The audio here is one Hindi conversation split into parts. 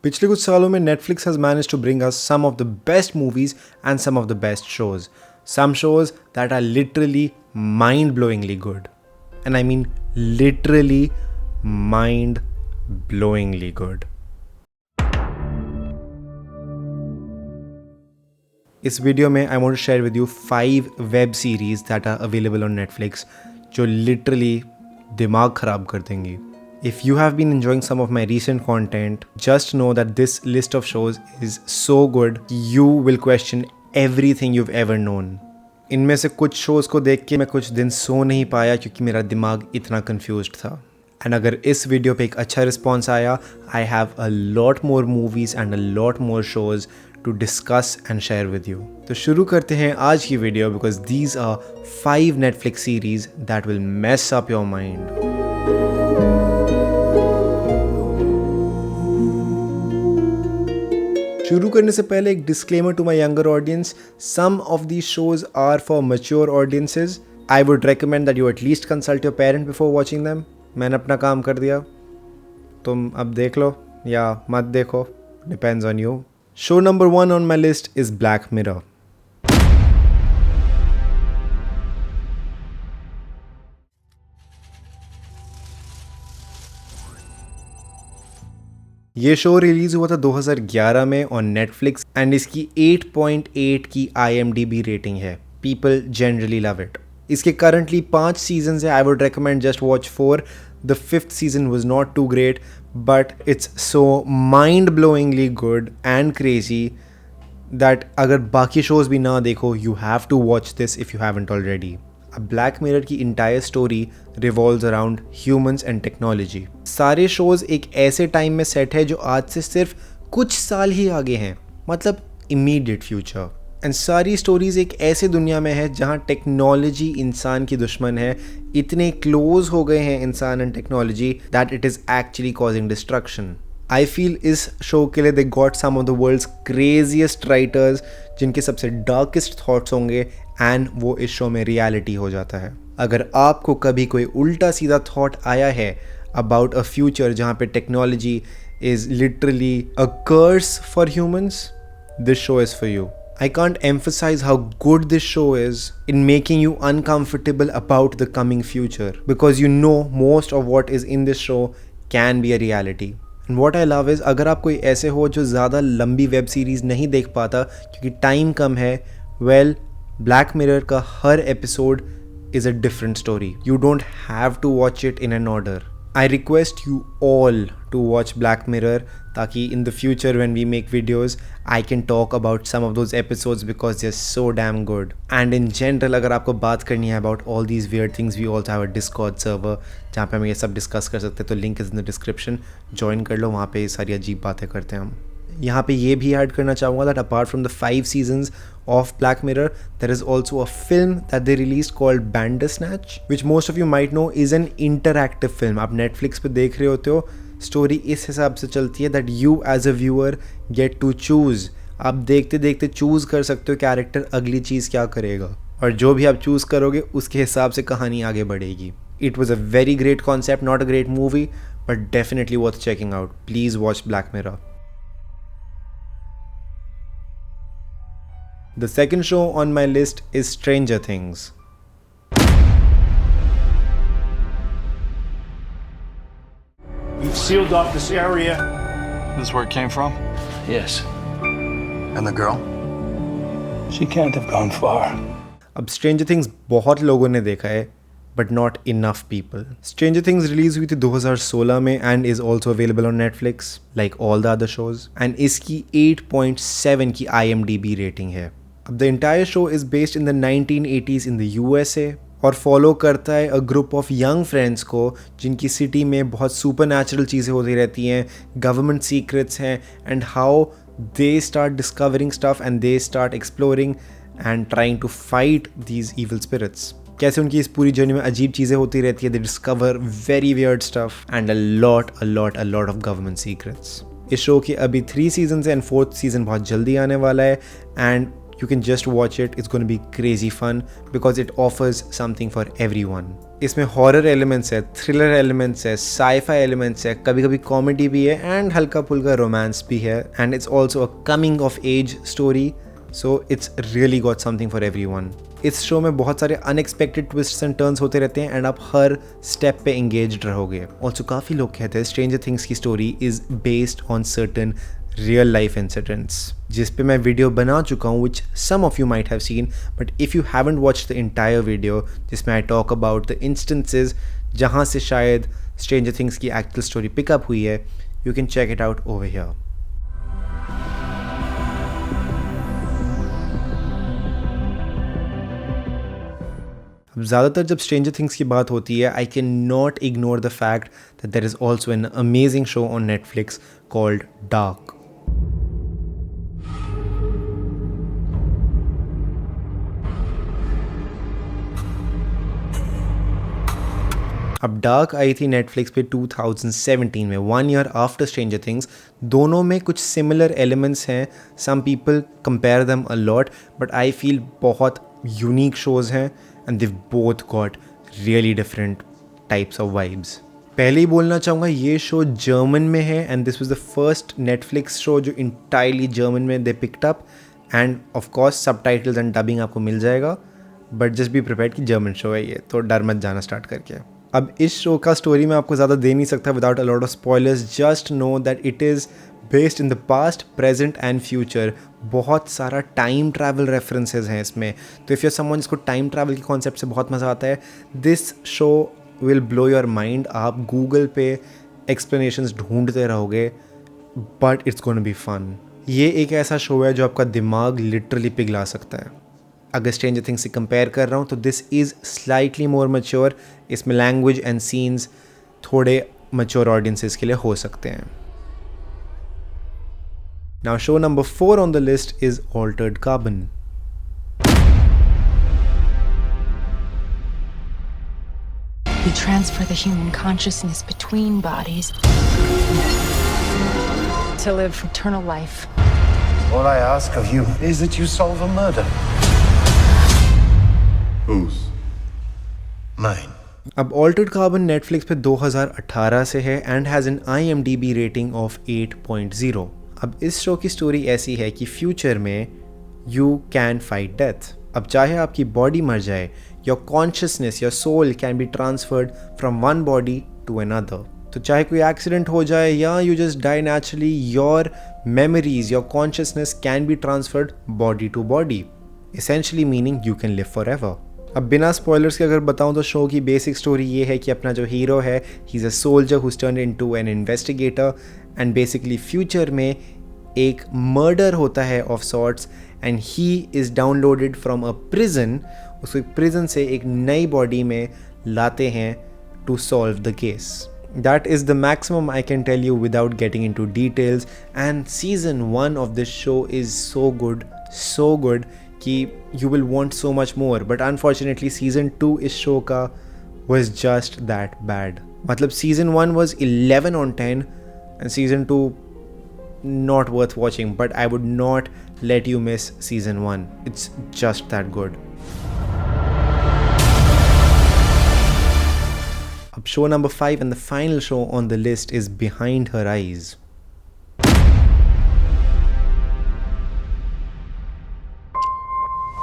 पिछले कुछ सालों में Netflix has managed to bring us some of the best movies and some of the best shows. Some shows that are literally mind-blowingly good. And I mean literally mind-blowingly good. इस वीडियो में I want to share with you 5 web series that are available on Netflix जो literally दिमाग खराब कर देंगी. If you have been enjoying some of my recent content, just know that this list of shows is so good, you will question everything you've ever known. इनमें से कुछ shows को देख के मैं कुछ दिन सो नहीं पाया क्योंकि मेरा दिमाग इतना confused था. And अगर इस वीडियो पे एक अच्छा रिस्पॉन्स आया, I have a lot more movies and a lot more shows to discuss and share with you. तो शुरू करते हैं आज की video because these are 5 Netflix series that will mess up your mind. शुरू करने से पहले एक disclaimer to my younger audience. Some of these shows are for mature audiences. I would recommend that you at least consult your parent before watching them. मैंने अपना काम कर दिया, तुम अब देख लो या मत देखो, depends on you. Show number 1 on my list is black mirror. ये शो रिलीज हुआ था 2011 में ऑन नेटफ्लिक्स एंड इसकी 8.8 की IMDb रेटिंग है. People generally love it. इसके करंटली 5 सीजन है. I would recommend just watch 4. The 5th season was not too great but it's so mind blowingly good and crazy that अगर बाकी शोज भी ना देखो, you have to watch this if you haven't already. Black Mirror की entire story revolves around humans and technology. सारे शोज एक ऐसे टाइम में सेट है जो आज से सिर्फ कुछ साल ही आगे हैं, मतलब इमीडिएट फ्यूचर. एंड सारी स्टोरीज एक ऐसे दुनिया में है जहां टेक्नोलॉजी इंसान की दुश्मन है. इतने क्लोज हो गए हैं इंसान and technology that it is actually causing destruction. I feel इस शो के लिए they got some of the world's craziest writers जिनके सबसे डार्केस्ट थॉट्स होंगे एंड वो इस शो में रियलिटी हो जाता है. अगर आपको कभी कोई उल्टा सीधा थॉट आया है अबाउट अ फ्यूचर जहाँ पे technology is literally a curse for humans, this show is for you. I can't emphasize how good this show is in making you uncomfortable about the coming future because you know most of what is in this show can be a reality. And what I love is अगर आप कोई ऐसे हो जो ज़्यादा लंबी वेब सीरीज़ नहीं देख पाता क्योंकि टाइम कम है, well, ब्लैक मिरर का हर episode is a different story. You don't have to watch it in an order. I request you all to watch Black Mirror ताकि in the future when we make videos I can talk about some of those episodes because they're so damn good. And in general अगर आपको बात करनी है about all these weird things, we also have a Discord server जहाँ पे हम ये सब डिस्कस कर सकते हैं. तो link is in the description, join कर लो. वहाँ पे ये सारी अजीब बातें करते हैं हम. यहाँ पे ये भी ऐड करना चाहूँगा that apart from the 5 seasons of Black Mirror, there is also a film that they released called Bandersnatch, which most of you might know is an interactive film. आप Netflix पे देख रहे होते हो, स्टोरी इस हिसाब से चलती है that you as a viewer get to choose. आप देखते देखते चूज़ कर सकते हो कैरेक्टर अगली चीज़ क्या करेगा, और जो भी आप चूज़ करोगे उसके हिसाब से कहानी आगे बढ़ेगी. It was a very great concept, not a great movie, but definitely worth checking out. Please watch Black Mirror. The second show on my list is Stranger Things. We've sealed off this area. This is where it came from? Yes. And the girl? She can't have gone far. अब Stranger Things बहुत लोगों ने देखा है but not enough people. Stranger Things release हुई थी 2016 में and is also available on Netflix like all the other shows. And इसकी 8.7 की IMDb रेटिंग है. अब the entire show is based in the 1980s in the USA और फॉलो करता है a group of young friends को जिनकी सिटी में बहुत सुपर नेचुरल चीज़ें होती रहती हैं, गवर्नमेंट सीक्रेट्स हैं, and how they start discovering stuff and they start exploring and trying to fight these evil spirits. कैसे उनकी इस पूरी जर्नी में अजीब चीज़ें होती रहती है. दे discover very weird stuff and a lot of government secrets. इस शो की अभी 3 सीजन एंड 4th सीजन बहुत जल्दी आने वाला है and you can just watch it. It's going to be crazy fun because it offers something for everyone. इसमें हॉरर एलिमेंट्स है, थ्रिलर एलिमेंट्स है, साइफाई एलिमेंट्स है, कभी कभी कॉमेडी भी है एंड हल्का फुल्का रोमांस भी है and it's also a coming of age story, so it's really got something for everyone. इस शो में बहुत सारे अनएक्सपेक्टेड ट्विस्ट्स एंड टर्न्स होते रहते हैं एंड आप हर स्टेप पे एंगेज्ड रहोगे। ऑल्सो काफ़ी लोग कहते हैं स्ट्रेंजर थिंग्स की story is based on certain real life incidents, जिस पे मैं वीडियो बना चुका हूँ which some of you might have seen, but if you haven't watched the entire video जिसमें I talk about the instances जहाँ से शायद स्ट्रेंजर थिंग्स की एक्चुअल स्टोरी पिकअप हुई है, you can check it out over here. ज़्यादातर जब स्ट्रेंजर थिंग्स की बात होती है, I can not ignore the fact that there is also an amazing show on Netflix called Dark. अब डार्क आई थी नेटफ्लिक्स पे 2017 में, 1 ईयर आफ्टर स्ट्रेंजर थिंग्स। दोनों में कुछ सिमिलर एलिमेंट्स हैं, some people compare them a lot, but I feel बहुत यूनिक शोज़ हैं and they've both got really different types of vibes. पहले ही बोलना चाहूँगा ये शो जर्मन में है and this was the first Netflix show जो इंटायरली जर्मन में they picked up, and of course subtitles and dubbing आपको मिल जाएगा, बट जस्ट बी प्रिपेयर्ड कि जर्मन शो है ये, तो डर मत जाना स्टार्ट करके। अब इस शो का स्टोरी मैं आपको ज़्यादा दे नहीं सकता without a lot of spoilers, just know that it is based in the past, present and future. बहुत सारा टाइम ट्रैवल रेफरेंसेस हैं इसमें, तो इफ़ यू समवन जिसको टाइम ट्रैवल के कॉन्सेप्ट से बहुत मज़ा आता है, this show will blow your mind. आप गूगल पे एक्सप्लेनेशंस ढूंढते रहोगे, but it's gonna be fun. ये एक ऐसा शो है जो आपका दिमाग लिटरली पिघला सकता है। अगर स्ट्रेंजर थिंग्स से कंपेयर कर रहा हूँ तो this is slightly more mature, इसमें लैंग्वेज एंड सीन्स थोड़े मैच्योर ऑडियंसेस के लिए हो सकते हैं। Now show number 4 on the list is Altered Carbon. We transfer the human consciousness between bodies to live eternal life. All I ask of you is that you solve a murder. Whose? Mine. अब Altered Carbon Netflix पे 2018 से है and has an IMDb rating of 8.0. अब इस शो की स्टोरी ऐसी है कि फ्यूचर में यू कैन फाइट डेथ। अब चाहे आपकी बॉडी मर जाए, your consciousness, your soul can be transferred from one body to another. तो चाहे कोई एक्सीडेंट हो जाए या you just die naturally, your memories, your consciousness can be transferred body to body, essentially meaning you can live forever. अब बिना स्पॉयलर्स के अगर बताऊं तो शो की बेसिक स्टोरी ये है कि अपना जो हीरो है, he is a soldier who turned into an investigator, and basically future में एक मर्डर होता है of sorts and he is downloaded from a prison. उसको प्रिजन से एक नई बॉडी में लाते हैं to solve the case. That is the maximum I can tell you without getting into details, and season 1 of this show is so good कि you will want so much more, but unfortunately season 2 इस शो का वॉज जस्ट दैट बैड। मतलब season 1 was 11 on 10 and season 2 not worth watching, but I would not let you miss season 1. It's just that good. Ab show number 5 and the final show on the list is Behind Her Eyes.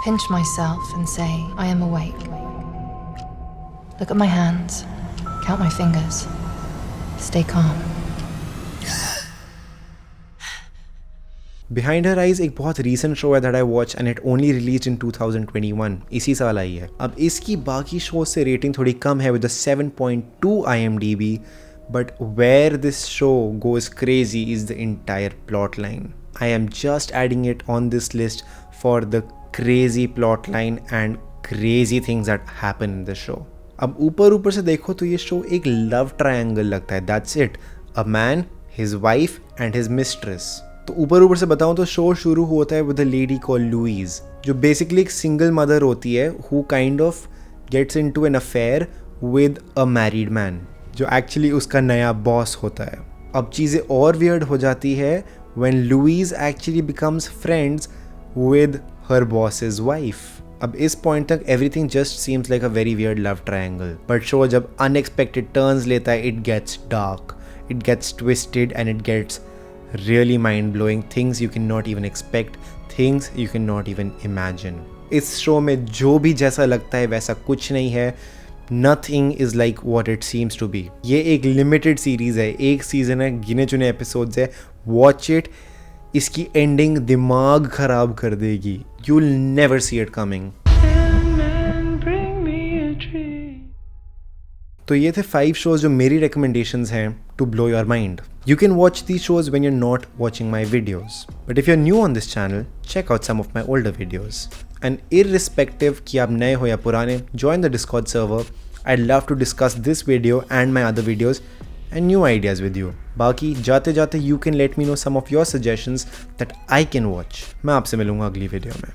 Pinch myself and say, I am awake. Look at my hands. Count my fingers. Stay calm. Behind Her Eyes एक बहुत recent show है that I watched and it only released in 2021. इसी साल आई है। अब इसकी बाकी शो से रेटिंग थोड़ी कम है with a 7.2 IMDb, but where this show goes crazy is the entire plot line. I am just adding it on this list for the crazy plot line and crazy things that happen in the show. अब ऊपर से देखो तो ये शो एक लव ट्रायंगल लगता है, that's it. A man, his wife and his mistress. तो ऊपर से बताऊं तो शो शुरू होता है with a lady called Louise, जो बेसिकली एक सिंगल मदर होती है who kind of gets into an affair with a married man, जो एक्चुअली उसका नया बॉस होता है। अब चीज़ें और वियर्ड हो जाती है when Louise actually becomes friends with her boss's wife. अब इस पॉइंट तक everything just seems like a very weird love triangle, but show जब अनएक्सपेक्टेड टर्न्स लेता है it gets dark, it gets twisted and it gets really mind blowing, things you can not even expect, things you can not even imagine. इस शो में जो भी जैसा लगता है वैसा कुछ नहीं है, nothing is like what it seems to be. ये एक लिमिटेड सीरीज़ है, एक सीज़न है, गिने चुने एपिसोड्स है, वॉच इट। इसकी एंडिंग दिमाग ख़राब कर देगी, you will never see it coming. तो ये थे 5 शोज जो मेरी रिकमेंडेशंस हैं to blow your mind. You can watch these shows when you're not watching my videos. But if you're new on this channel, check out some of my older videos. And irrespective कि आप नए हो या पुराने, join the Discord server. I'd love to discuss this video and my other videos and new ideas with you. बाकी जाते जाते you can let me know some of your suggestions that I can watch. मैं आपसे मिलूंगा अगली वीडियो में।